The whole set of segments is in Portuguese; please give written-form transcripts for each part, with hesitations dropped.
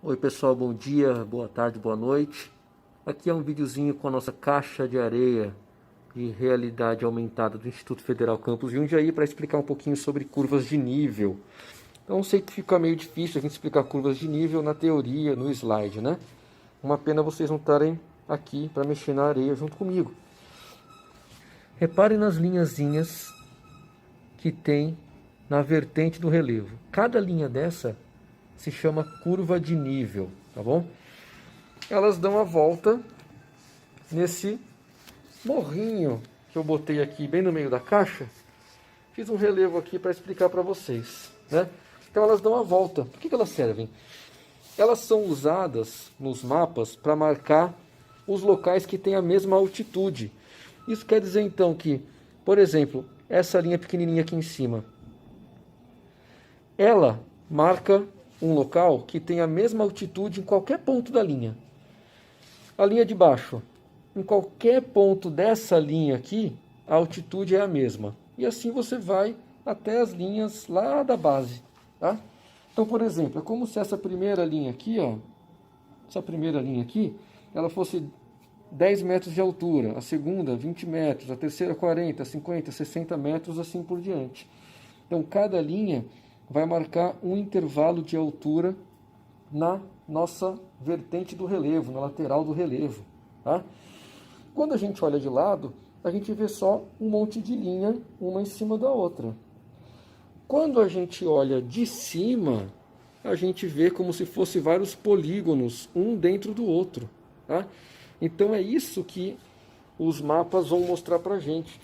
Oi pessoal, bom dia, boa tarde, boa noite. Aqui é um videozinho com a nossa caixa de areia de realidade aumentada do Instituto Federal Campus Jundiaí para explicar um pouquinho sobre curvas de nível. Então eu sei que fica meio difícil a gente explicar curvas de nível na teoria, no slide, né? Uma pena vocês não estarem aqui para mexer na areia junto comigo. Reparem nas linhazinhas que tem na vertente do relevo. Cada linha dessa se chama curva de nível, tá bom? Elas dão a volta nesse morrinho que eu botei aqui bem no meio da caixa. Fiz um relevo aqui para explicar para vocês, né? Então elas dão a volta. Por que elas servem? Elas são usadas nos mapas para marcar os locais que têm a mesma altitude. Isso quer dizer então que, por exemplo, essa linha pequenininha aqui em cima, ela marca um local que tem a mesma altitude em qualquer ponto da linha. A linha de baixo, em qualquer ponto dessa linha aqui, a altitude é a mesma. E assim você vai até as linhas lá da base, tá? Então, por exemplo, é como se essa primeira linha aqui, ó, essa primeira linha aqui, ela fosse 10 metros de altura, a segunda 20 metros, a terceira 40, 50, 60 metros, assim por diante. Então, cada linha vai marcar um intervalo de altura na nossa vertente do relevo, na lateral do relevo, tá? Quando a gente olha de lado, a gente vê só um monte de linha, uma em cima da outra. Quando a gente olha de cima, a gente vê como se fosse vários polígonos, um dentro do outro, tá? Então é isso que os mapas vão mostrar pra gente.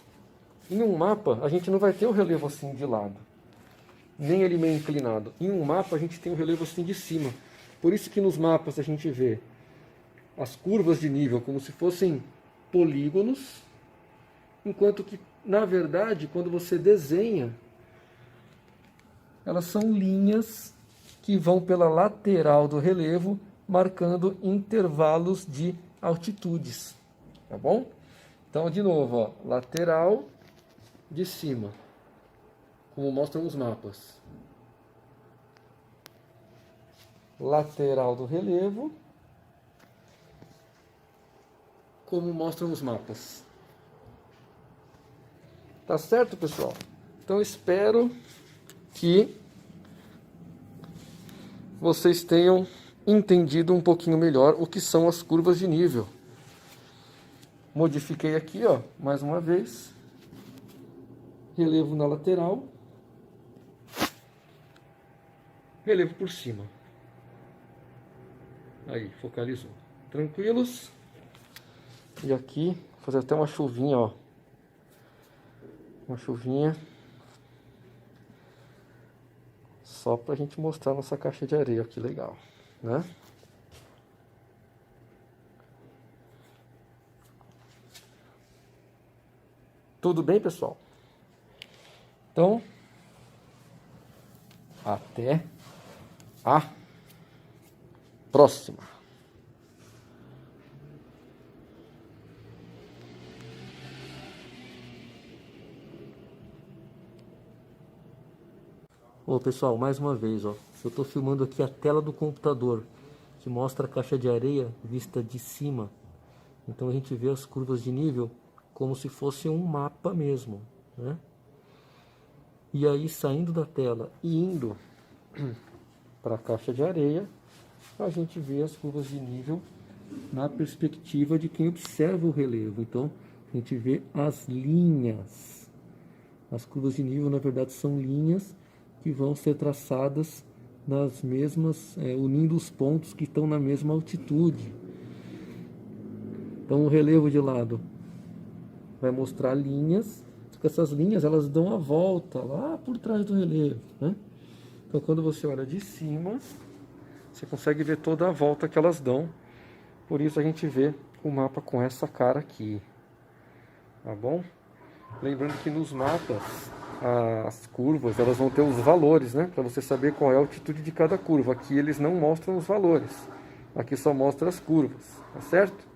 Em um mapa, a gente não vai ter o relevo assim de lado, nem ele meio inclinado. Em um mapa a gente tem o relevo assim de cima. Por isso que nos mapas a gente vê as curvas de nível como se fossem polígonos, enquanto que, na verdade, quando você desenha, elas são linhas que vão pela lateral do relevo, marcando intervalos de altitudes, tá bom? Então, de novo, ó, lateral de cima, como mostram os mapas. Lateral do relevo, como mostram os mapas. Tá certo, pessoal? Então espero que vocês tenham entendido um pouquinho melhor o que são as curvas de nível. Modifiquei aqui, ó, mais uma vez. Relevo na lateral. Relevo por cima. Aí, focalizou. Tranquilos? E aqui, vou fazer até uma chuvinha, ó. Uma chuvinha. Só pra gente mostrar nossa caixa de areia, que legal, né? Tudo bem, pessoal? Então, até a próxima. Ô pessoal, mais uma vez, ó, eu estou filmando aqui a tela do computador que mostra a caixa de areia vista de cima. Então a gente vê as curvas de nível como se fosse um mapa mesmo, né? E aí, saindo da tela e indo para a caixa de areia, a gente vê as curvas de nível na perspectiva de quem observa o relevo. Então a gente vê as linhas. As curvas de nível, na verdade, são linhas que vão ser traçadas nas mesmas, unindo os pontos que estão na mesma altitude. Então o relevo de lado vai mostrar linhas, que essas linhas elas dão a volta lá por trás do relevo, né? Então quando você olha de cima, você consegue ver toda a volta que elas dão. Por isso a gente vê o mapa com essa cara aqui, tá bom? Lembrando que nos mapas as curvas elas vão ter os valores, né? Para você saber qual é a altitude de cada curva. Aqui eles não mostram os valores, aqui só mostra as curvas, tá certo?